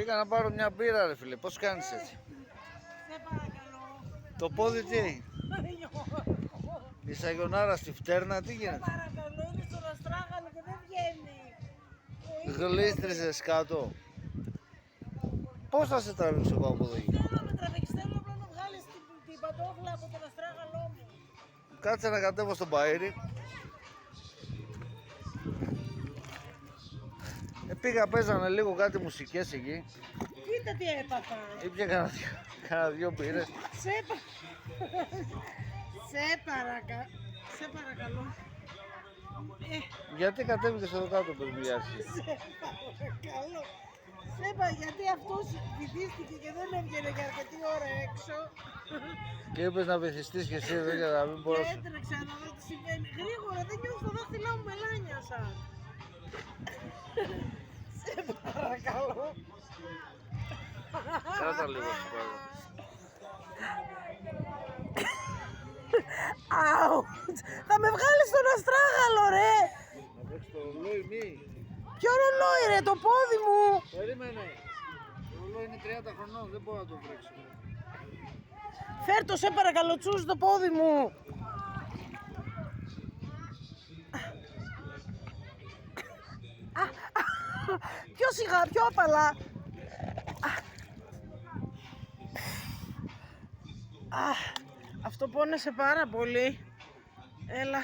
Πήγα να πάρω μια μπύρα ρε φίλε, πώς κάνεις έτσι? Σε παρακαλώ. Το πόδι τι έχει? Η σαγιονάρα στη φτέρνα, τι Σε γίνεται? παρακαλώ, είναι στον αστράγαλο και δεν βγαίνει. Γλίστρισες κάτω. Πώς θα σε τραβήξω εγώ από εδώ? Θέλω να με τραβήξεις, θέλω απλά να βγάλεις την παντόφλα από τον αστράγαλό μου. Κάτσε να κατέβω στον Παΐρη. Πήγα, παίζανε λίγο κάτι μουσικές εκεί. Κοίτα τι έπαθα. Ήπια κάνα δυο μπύρες. Σε παρακαλώ. Γιατί κατέβηκες εδώ κάτω πριν μια αρχή? Σε παρακαλώ. Γιατί αυτός βυθίστηκε και δεν έβγαινε για αρκετή ώρα έξω. Και είπες να βυθιστείς και εσύ εδώ για να μην Και μπορώ. έτρεξα να δω τι συμβαίνει. Γρήγορα, δεν νιώθω τα δάχτυλά μου μελάνιασαν. Σε παρακαλώ. Κράτα λίγο σου πάρω. Αουτ! Θα με βγάλεις στον αστράγαλο ρε! Να παίξεις το ρολόι μη. Ποιο ρολόι ρε, το πόδι μου! Περίμενε. Το ρολόι είναι 30 χρονών, δεν μπορώ να το βρέξω. Φέρ' το σε παρακαλώ, τσούζ το πόδι μου! Πιο σιγά, πιο απαλά! Αυτό πόνεσε πάρα πολύ. Έλα.